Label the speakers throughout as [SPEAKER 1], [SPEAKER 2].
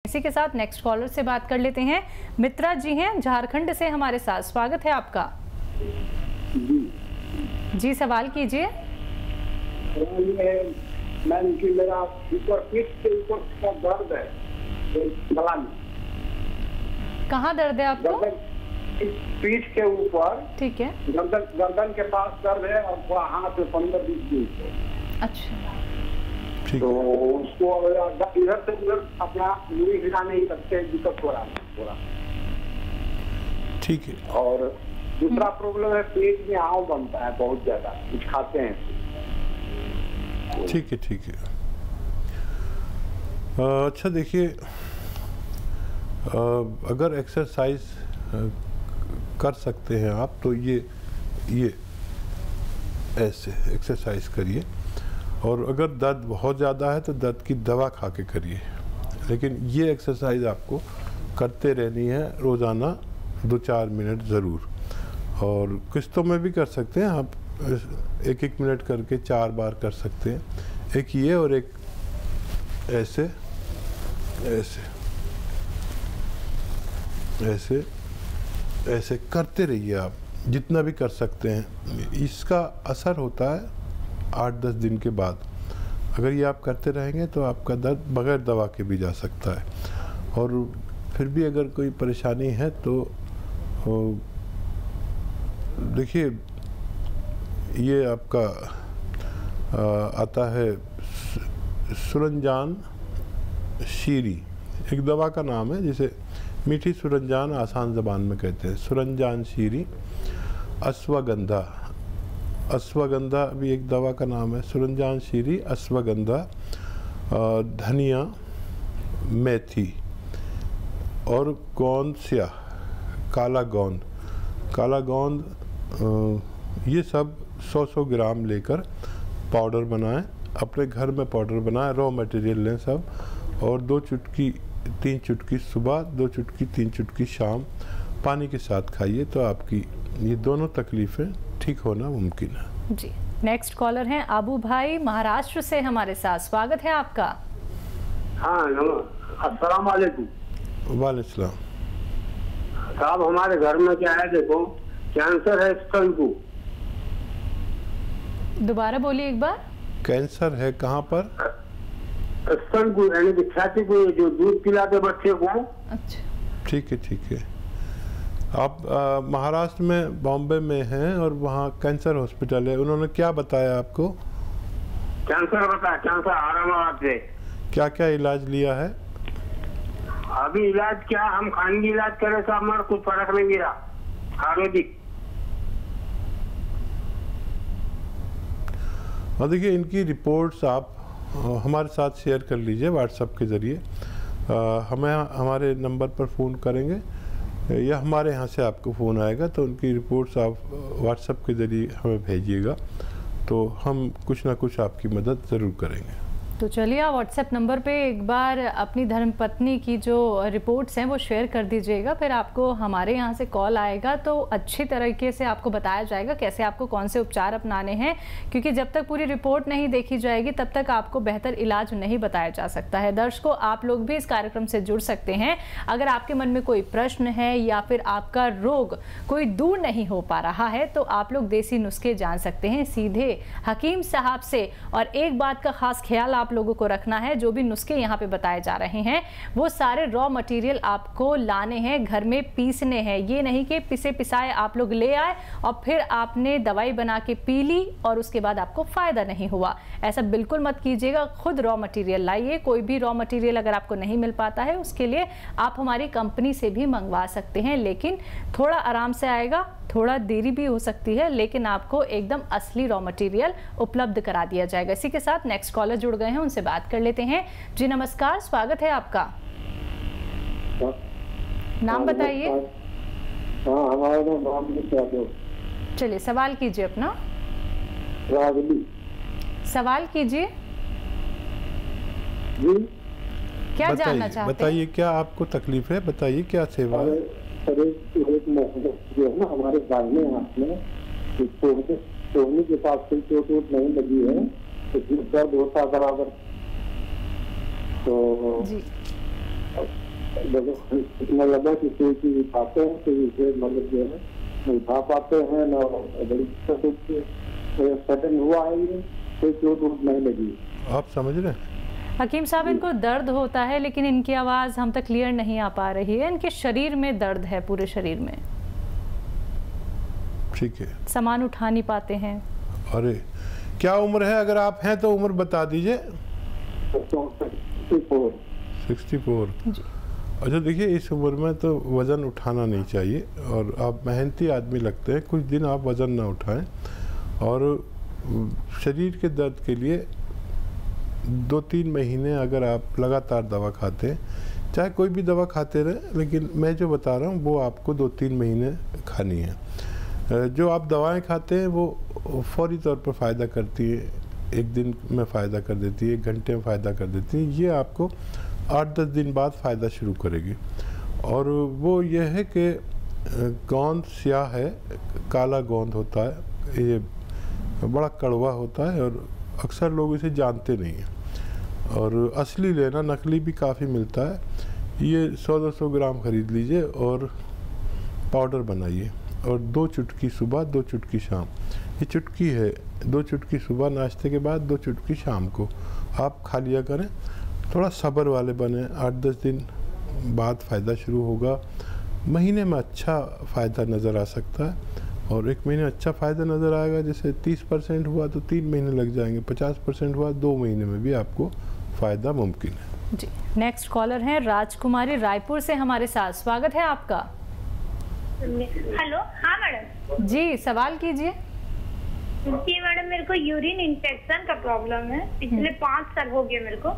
[SPEAKER 1] इसी के साथ नेक्स्ट कॉलर से बात कर लेते हैं। मित्रा जी हैं झारखंड से हमारे साथ, स्वागत है आपका। जी सवाल कीजिए।
[SPEAKER 2] मैम कि मेरा ऊपर पीठ के ऊपर का दर्द है,
[SPEAKER 1] कहाँ दर्द है आपको?
[SPEAKER 2] पीठ के ऊपर,
[SPEAKER 1] ठीक है,
[SPEAKER 2] गर्दन के पास दर्द है और हाथ में 15-20 दिन।
[SPEAKER 1] अच्छा,
[SPEAKER 2] तो उसको इधर से उधर अपना मुड़ी हिला नहीं सकते, दिक्कत हो रहा है थोड़ा।
[SPEAKER 3] ठीक है। और
[SPEAKER 2] दूसरा प्रॉब्लम है पेट में आव बनता है बहुत ज्यादा, कुछ खाते हैं।
[SPEAKER 3] ठीक है, ठीक है। अच्छा देखिए, अगर एक्सरसाइज कर सकते हैं आप तो ये ऐसे एक्सरसाइज करिए, और अगर दर्द बहुत ज़्यादा है तो दर्द की दवा खा के करिए, लेकिन ये एक्सरसाइज आपको करते रहनी है रोज़ाना 2-4 मिनट ज़रूर। और किस्तों में भी कर सकते हैं आप, 1-1 मिनट करके 4 बार कर सकते हैं, एक ये और एक ऐसे ऐसे ऐसे ऐसे करते रहिए आप, जितना भी कर सकते हैं। इसका असर होता है 8-10 दिन के बाद। अगर ये आप करते रहेंगे तो आपका दर्द बगैर दवा के भी जा सकता है। और फिर भी अगर कोई परेशानी है तो देखिए, ये आपका आता है सुरंजान शीरी, एक दवा का नाम है जिसे मीठी सुरंजान आसान ज़बान में कहते हैं। सुरंजान शीरी, अश्वगंधा भी एक दवा का नाम है। सुरंजान शीरी, अश्वगंधा, धनिया, मेथी और गोंद स्याह, काला गोंद, ये सब 100-100 ग्राम लेकर पाउडर बनाएं, अपने घर में पाउडर बनाएं, रॉ मटेरियल लें सब, और 2 चुटकी 3 चुटकी सुबह, 2 चुटकी 3 चुटकी शाम पानी के साथ खाइए, तो आपकी ये दोनों तकलीफ़ें ठीक होना मुमकिन है।
[SPEAKER 1] जी, नेक्स्ट कॉलर हैं आबू भाई महाराष्ट्र से हमारे साथ, स्वागत है आपका।
[SPEAKER 2] हाँ, अस्सलाम वालेकुम।
[SPEAKER 3] वालेकुम सलाम।
[SPEAKER 2] साहब हमारे घर में क्या है, देखो कैंसर है स्तन को।
[SPEAKER 1] दोबारा बोलिए एक बार।
[SPEAKER 3] कैंसर है कहाँ पर?
[SPEAKER 2] स्तन को, यानी कि छाती को, जो दूध पिलाते बच्चे को।
[SPEAKER 1] अच्छा,
[SPEAKER 3] ठीक है, ठीक है। आप महाराष्ट्र में बॉम्बे में हैं और वहाँ कैंसर हॉस्पिटल है, उन्होंने क्या बताया आपको?
[SPEAKER 2] कैंसर बताया, कैंसर औरंगाबाद से।
[SPEAKER 3] क्या क्या इलाज लिया है?
[SPEAKER 2] अभी इलाज क्या, हम खानगी इलाज करे साहब, हमारा कुछ फर्क नहीं गिरा आयुर्वेदिक।
[SPEAKER 3] और देखिए, इनकी रिपोर्ट्स आप हमारे साथ शेयर कर लीजिए व्हाट्सएप के ज़रिए। हमें हमारे नंबर पर फ़ोन करेंगे या हमारे यहाँ से आपको फ़ोन आएगा, तो उनकी रिपोर्ट्स आप व्हाट्सएप के ज़रिए हमें भेजिएगा, तो हम कुछ ना कुछ आपकी मदद ज़रूर करेंगे।
[SPEAKER 1] तो चलिए आप व्हाट्सएप नंबर पे एक बार अपनी धर्मपत्नी की जो रिपोर्ट्स हैं वो शेयर कर दीजिएगा, फिर आपको हमारे यहाँ से कॉल आएगा तो अच्छी तरीके से आपको बताया जाएगा कैसे आपको कौन से उपचार अपनाने हैं, क्योंकि जब तक पूरी रिपोर्ट नहीं देखी जाएगी तब तक आपको बेहतर इलाज नहीं बताया जा सकता है। दर्शकों, आप लोग भी इस कार्यक्रम से जुड़ सकते हैं। अगर आपके मन में कोई प्रश्न है या फिर आपका रोग कोई दूर नहीं हो पा रहा है तो आप लोग देसी नुस्खे जान सकते हैं सीधे हकीम साहब से। और एक बात का खास ख्याल आप लोगों को रखना है, जो भी नुस्खे यहाँ पे बताए जा रहे हैं वो सारे रॉ मटेरियल आपको लाने हैं, घर में पीसने हैं। ये नहीं कि पिसे पिसाए आप लोग ले आए और फिर आपने दवाई बना के पी ली और उसके बाद आपको फायदा नहीं हुआ। ऐसा बिल्कुल मत कीजिएगा, खुद रॉ मटेरियल लाइए। कोई भी रॉ मटेरियल अगर आपको नहीं मिल पाता है उसके लिए आप हमारी कंपनी से भी मंगवा सकते हैं, लेकिन थोड़ा आराम से आएगा, थोड़ा देरी भी हो सकती है, लेकिन आपको एकदम असली रॉ मटेरियल उपलब्ध करा दिया जाएगा। इसी के साथ नेक्स्ट कॉलर जुड़ गए हैं, उनसे बात कर लेते हैं। जी नमस्कार, स्वागत है आपका। नाम बताइए।
[SPEAKER 2] हमारा नाम
[SPEAKER 1] चलिए सवाल कीजिए अपना।
[SPEAKER 2] रागली।
[SPEAKER 1] सवाल कीजिए। क्या जानना चाहते हैं?
[SPEAKER 3] बताइए क्या आपको तकलीफ है, बताइए क्या सेवा है।
[SPEAKER 2] जो है ना हमारे दाहिने हाथ में सोने के पास कोई चोट वोट नहीं लगी है, इसमें दर्द होता बराबर। तो इतना ज़्यादा किसी की पाते हैं तो इसे मतलब जो है नहीं खा पाते हैं ना, बड़ी दिक्कत होती है। सडन हुआ है ये, कोई चोट वोट नहीं लगी।
[SPEAKER 3] आप समझ रहे हैं?
[SPEAKER 1] हकीम साहब, इनको दर्द होता है लेकिन इनकी आवाज़ हम तक क्लियर नहीं आ पा रही है। इनके शरीर में दर्द है, पूरे शरीर में।
[SPEAKER 3] ठीक है।
[SPEAKER 1] सामान उठा नहीं पाते हैं।
[SPEAKER 3] अरे क्या उम्र है? अगर आप हैं तो उम्र बता दीजिए। 64। अच्छा देखिए, इस उम्र में तो वज़न उठाना नहीं चाहिए और आप मेहनती आदमी लगते हैं। कुछ दिन आप वज़न ना उठाएं और शरीर के दर्द के लिए 2-3 महीने अगर आप लगातार दवा खाते हैं, चाहे कोई भी दवा खाते रहें, लेकिन मैं जो बता रहा हूँ वो आपको 2-3 महीने खानी है। जो आप दवाएं खाते हैं वो फौरी तौर पर फ़ायदा करती है, एक दिन में फ़ायदा कर देती है, 1 घंटे में फ़ायदा कर देती है। ये आपको 8-10 दिन बाद फ़ायदा शुरू करेगी। और वो ये है कि गोंद स्याह है, काला गोंद होता है, ये बड़ा कड़वा होता है और अक्सर लोग इसे जानते नहीं हैं। और असली लेना, नकली भी काफ़ी मिलता है। ये 100-200 ग्राम ख़रीद लीजिए और पाउडर बनाइए और 2 चुटकी सुबह, 2 चुटकी शाम। ये चुटकी है, 2 चुटकी सुबह नाश्ते के बाद, 2 चुटकी शाम को आप खा लिया करें। थोड़ा सब्र वाले बने, 8-10 दिन बाद फ़ायदा शुरू होगा। महीने में अच्छा फ़ायदा नज़र आ सकता है और 1 महीने अच्छा फ़ायदा नज़र आएगा। जैसे 30% हुआ तो 3 महीने लग जाएंगे, 50% हुआ 2 महीने में भी आपको फ़ायदा मुमकिन है।
[SPEAKER 1] जी, नेक्स्ट कॉलर हैं राजकुमारी रायपुर से हमारे साथ। स्वागत है आपका।
[SPEAKER 4] हेलो। हाँ मैडम
[SPEAKER 1] जी, सवाल कीजिए।
[SPEAKER 4] जी मैडम, मेरे को यूरिन इन्फेक्शन का प्रॉब्लम है, पिछले 5 साल हो गए मेरे को।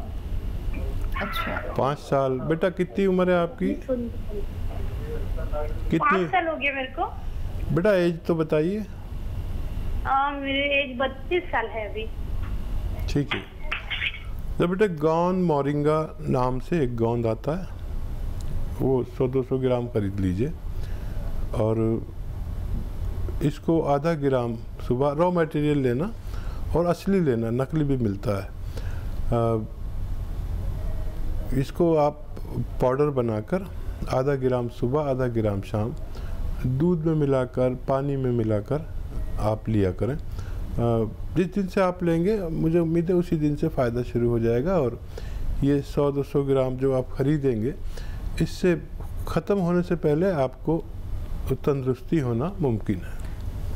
[SPEAKER 1] अच्छा,
[SPEAKER 3] 5 साल। बेटा कितनी उम्र है आपकी? कितनी?
[SPEAKER 4] 5 साल हो गया मेरे को।
[SPEAKER 3] बेटा एज तो बताइए।
[SPEAKER 4] मेरी एज 32 साल है अभी।
[SPEAKER 3] ठीक है। तो बेटा गोंद मोरिंगा नाम से एक गोंद आता है, वो 100-200 ग्राम खरीद लीजिए और इसको आधा ग्राम सुबह रॉ मटेरियल लेना और असली लेना, नकली भी मिलता है। इसको आप पाउडर बनाकर आधा ग्राम सुबह, आधा ग्राम शाम दूध में मिलाकर, पानी में मिलाकर आप लिया करें। जिस दिन से आप लेंगे मुझे उम्मीद है उसी दिन से फ़ायदा शुरू हो जाएगा और ये 100-200 ग्राम जो आप ख़रीदेंगे, इससे ख़त्म होने से पहले आपको तंदुरुस्ती होना मुमकिन है।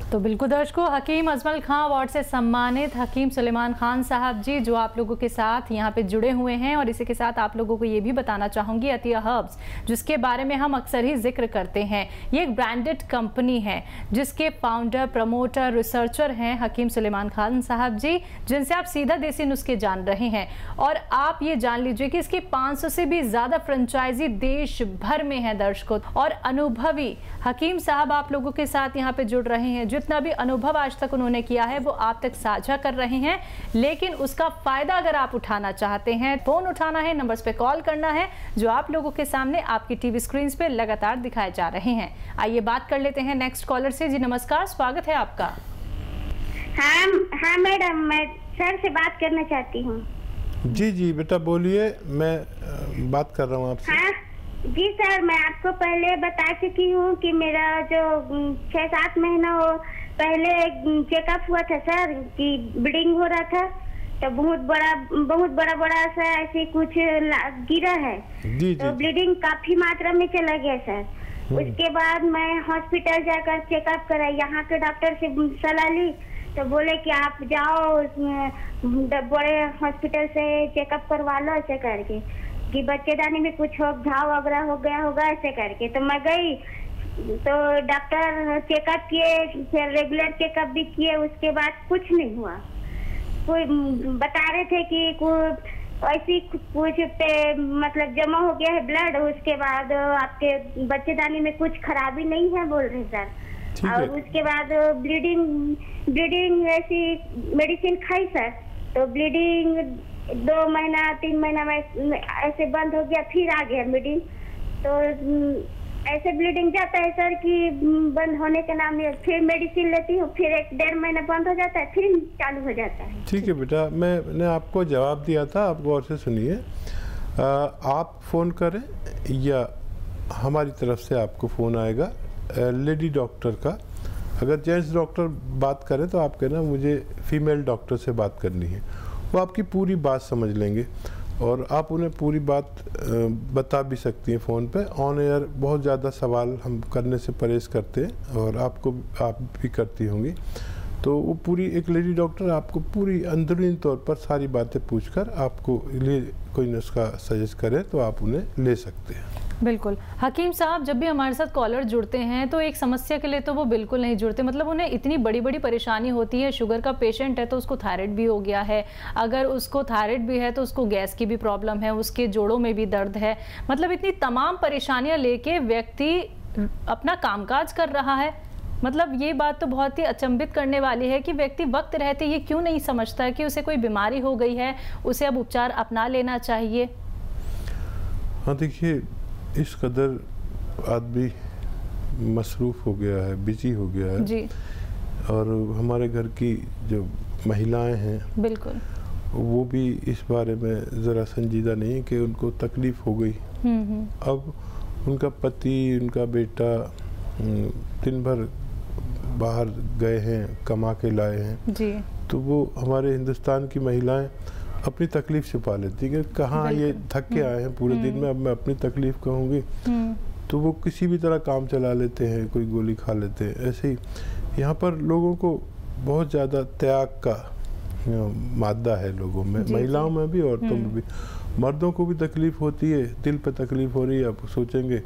[SPEAKER 1] तो बिल्कुल दर्शकों, हकीम अजमल खां अवार्ड से सम्मानित हकीम सुलेमान खान साहब जी जो आप लोगों के साथ यहाँ पे जुड़े हुए हैं। और इसी के साथ आप लोगों को ये भी बताना चाहूँगी, अतिया हर्ब्स जिसके बारे में हम अक्सर ही जिक्र करते हैं, ये एक ब्रांडेड कंपनी है जिसके फाउंडर, प्रमोटर, रिसर्चर हैं हकीम सुलेमान खान साहब जी, जिनसे आप सीधा देसी नुस्खे जान रहे हैं। और आप ये जान लीजिए कि इसकी 500 से भी ज़्यादा फ्रेंचाइजी देश भर में है दर्शकों। और अनुभवी हकीम साहब आप लोगों के साथ यहाँ पे जुड़ रहे हैं। जितना भी अनुभव आज तक उन्होंने किया है वो आप तक साझा कर रहे हैं, लेकिन उसका फायदा अगर आप उठाना चाहते हैं, फोन उठाना है, नंबर्स पे कॉल करना है जो आप लोगों के सामने आपकी टीवी स्क्रीन पे लगातार दिखाए जा रहे हैं। आइए बात कर लेते हैं नेक्स्ट कॉलर से। जी नमस्कार, स्वागत है आपका।
[SPEAKER 4] हाँ मैडम, मैं सर से बात करना चाहती हूँ।
[SPEAKER 3] जी जी बेटा बोलिए, मैं बात कर रहा हूँ आपसे।
[SPEAKER 4] हाँ जी सर, मैं आपको पहले बता चुकी हूँ कि मेरा जो 6-7 महीना हो पहले चेकअप हुआ था सर कि ब्लीडिंग हो रहा था, तो बहुत बड़ा सा ऐसे कुछ गिरा है।
[SPEAKER 3] जी
[SPEAKER 4] तो ब्लीडिंग काफी मात्रा में चला गया सर। उसके बाद मैं हॉस्पिटल जाकर चेकअप करा, यहाँ के डॉक्टर से सलाह ली तो बोले कि आप जाओ बड़े हॉस्पिटल से चेकअप करवा लो, ऐसे करके कि बच्चेदानी में कुछ घाव वगैरह हो गया होगा, ऐसे करके। तो मैं गई तो डॉक्टर चेकअप किए, फिर रेगुलर चेकअप भी किए, उसके बाद कुछ नहीं हुआ। कोई बता रहे थे कि ऐसी कुछ पे मतलब जमा हो गया है ब्लड, उसके बाद आपके बच्चेदानी में कुछ खराबी नहीं है बोल रहे सर। और उसके बाद ब्लीडिंग ऐसी मेडिसिन खाई सर, तो ब्लीडिंग 2 महीना 3 महीना में ऐसे बंद हो गया, फिर आ गया ब्लीडिंग। तो ऐसे ब्लीडिंग जाता है सर कि बंद होने के नाम में फिर मेडिसिन लेती हूँ, फिर 1-1.5 महीना बंद हो जाता है, फिर चालू हो जाता है।
[SPEAKER 3] ठीक है बेटा, मैंने आपको जवाब दिया था, आप गौर से सुनिए। आप फ़ोन करें या हमारी तरफ से आपको फ़ोन आएगा लेडी डॉक्टर का। अगर जेंट्स डॉक्टर बात करें तो आप कहना मुझे फीमेल डॉक्टर से बात करनी है, वो आपकी पूरी बात समझ लेंगे और आप उन्हें पूरी बात बता भी सकती हैं फ़ोन पे। ऑन एयर बहुत ज़्यादा सवाल हम करने से परहेज़ करते हैं और आप भी करती होंगी, तो वो पूरी एक लेडी डॉक्टर आपको पूरी अंदरूनी तौर पर सारी बातें पूछकर आपको लिए कोई नुस्खा सजेस्ट करे तो आप उन्हें ले सकते हैं।
[SPEAKER 1] बिल्कुल। हकीम साहब, जब भी हमारे साथ कॉलर जुड़ते हैं तो एक समस्या के लिए तो वो बिल्कुल नहीं जुड़ते, मतलब उन्हें इतनी बड़ी बड़ी परेशानी होती है। शुगर का पेशेंट है तो उसको थायराइड भी हो गया है, अगर उसको थायराइड भी है तो उसको गैस की भी प्रॉब्लम है, उसके जोड़ों में भी दर्द है, मतलब इतनी तमाम परेशानियां लेके व्यक्ति अपना कामकाज कर रहा है। मतलब ये बात तो बहुत ही अचंभित करने वाली है कि व्यक्ति वक्त रहते ये क्यों नहीं समझता कि उसे कोई बीमारी हो गई है, उसे अब उपचार अपना लेना चाहिए।
[SPEAKER 3] हाँ देखिए, इस कदर आदमी मसरूफ़ हो गया है, बिजी हो गया है
[SPEAKER 1] जी।
[SPEAKER 3] और हमारे घर की जो महिलाएं हैं
[SPEAKER 1] बिल्कुल
[SPEAKER 3] वो भी इस बारे में ज़रा संजीदा नहीं कि उनको तकलीफ़ हो गई। अब उनका पति, उनका बेटा दिन भर बाहर गए हैं, कमा के लाए हैं जी, तो वो हमारे हिंदुस्तान की महिलाएं अपनी तकलीफ़ छुपा लेती है कि कहाँ ये थक के आए हैं पूरे दिन में, अब मैं अपनी तकलीफ़ कहूँगी, तो वो किसी भी तरह काम चला लेते हैं, कोई गोली खा लेते हैं। ऐसे ही यहाँ पर लोगों को बहुत ज़्यादा त्याग का मादा है लोगों में, महिलाओं में भी, औरतों में भी। मर्दों को भी तकलीफ़ होती है, दिल पे तकलीफ़ हो रही है, अब सोचेंगे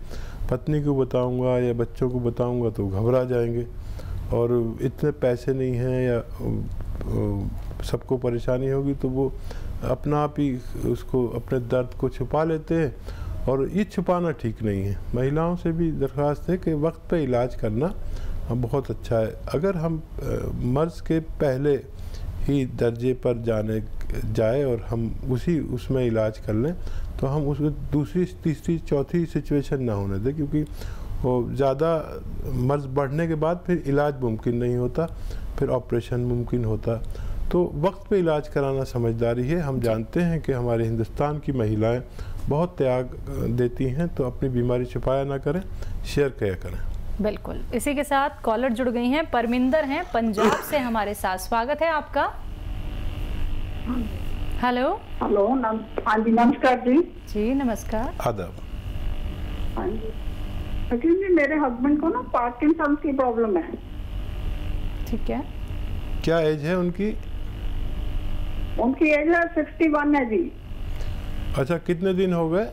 [SPEAKER 3] पत्नी को बताऊंगा या बच्चों को बताऊंगा तो घबरा जाएंगे और इतने पैसे नहीं हैं या सबको परेशानी होगी, तो वो अपना आप ही उसको अपने दर्द को छुपा लेते हैं और ये छुपाना ठीक नहीं है। महिलाओं से भी दरख्वास्त है कि वक्त पे इलाज करना बहुत अच्छा है। अगर हम मर्ज़ के पहले ही दर्जे पर जाए और हम उसमें इलाज कर लें तो हम उसको दूसरी, तीसरी, चौथी सिचुएशन ना होने दें, क्योंकि वो ज़्यादा मर्ज़ बढ़ने के बाद फिर इलाज मुमकिन नहीं होता, फिर ऑपरेशन मुमकिन होता। तो वक्त पे इलाज कराना समझदारी है। हम जानते हैं कि हमारे हिंदुस्तान की महिलाएं बहुत त्याग देती हैं, तो अपनी बीमारी छुपाया ना करें, शेयर किया करें।
[SPEAKER 1] बिल्कुल। इसी के साथ कॉलर जुड़ गई हैं, परमिंदर हैं पंजाब से हमारे साथ। स्वागत है आपका। हेलो।
[SPEAKER 5] हेलो, हाँ जी, नमस्कार जी।
[SPEAKER 1] जी नमस्कार।
[SPEAKER 3] आदाब।
[SPEAKER 5] हाँ जी, एक्चुअली मेरे हस्बैंड को ना पार्किंसन की प्रॉब्लम है।
[SPEAKER 1] ठीक है।
[SPEAKER 3] क्या एज है उनकी?
[SPEAKER 5] उनकी एज है 61 है जी।
[SPEAKER 3] अच्छा, कितने दिन हो गए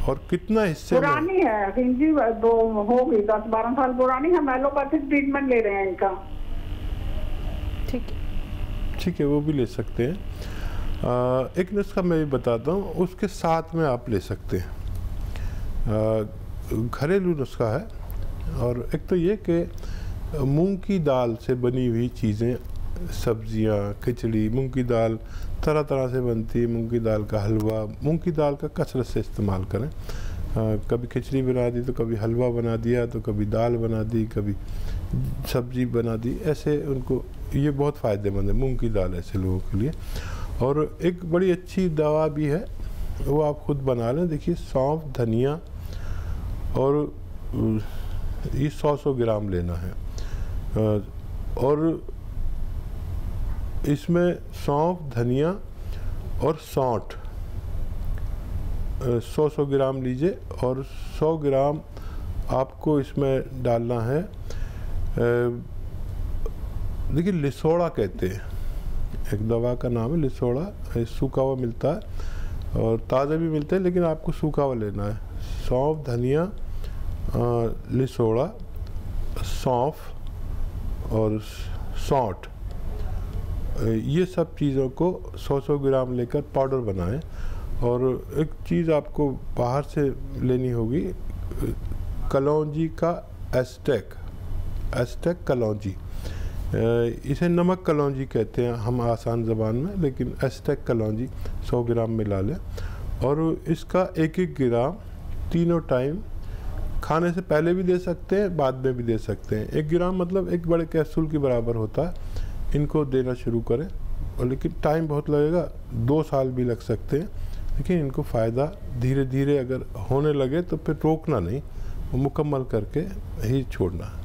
[SPEAKER 3] और कितना हिस्से
[SPEAKER 5] पुरानी है जी, दो हो गई, 10-12 साल पुरानी है। एलोपैथिक ट्रीटमेंट ले रहे हैं इनका।
[SPEAKER 1] ठीक है,
[SPEAKER 3] ठीक है, वो भी ले सकते हैं। एक नुस्खा मैं भी बताता हूँ, उसके साथ में आप ले सकते हैं। घरेलू नुस्खा है और एक तो ये कि मूंग की दाल से बनी हुई चीज़ें, सब्जियां, खिचड़ी, मूंग की दाल तरह तरह से बनती है, मूंग की दाल का हलवा, मूंग की दाल का कसरत से इस्तेमाल करें। कभी खिचड़ी बना दी तो कभी हलवा बना दिया, तो कभी दाल बना दी, कभी सब्जी बना दी, ऐसे उनको ये बहुत फ़ायदेमंद है मूंग की दाल ऐसे लोगों के लिए। और एक बड़ी अच्छी दवा भी है, वो आप खुद बना लें। देखिए, सौंफ, धनिया और ये 100 ग्राम लेना है और इसमें सौंफ, धनिया और सौंठ 100 ग्राम लीजिए और 100 ग्राम आपको इसमें डालना है। देखिए, लिसोड़ा कहते हैं, एक दवा का नाम है लिसोड़ा। सूखा हुआ मिलता है और ताज़ा भी मिलता है, लेकिन आपको सूखा हुआ लेना है। सौंफ, धनिया, लिसोड़ा, सौंफ और सौंठ, ये सब चीज़ों को 100 ग्राम लेकर पाउडर बनाएं। और एक चीज़ आपको बाहर से लेनी होगी, कलौंजी का एस्टेक कलौंजी, इसे नमक कलौंजी कहते हैं हम आसान ज़बान में, लेकिन एस्टेक कलौंजी 100 ग्राम मिला लें और इसका 1-1 ग्राम तीनों टाइम, खाने से पहले भी दे सकते हैं, बाद में भी दे सकते हैं। 1 ग्राम मतलब 1 बड़े कैप्सूल के बराबर होता है। इनको देना शुरू करें और लेकिन टाइम बहुत लगेगा, 2 साल भी लग सकते हैं, लेकिन इनको फ़ायदा धीरे धीरे अगर होने लगे तो फिर रोकना नहीं, वो मुकम्मल करके ही छोड़ना।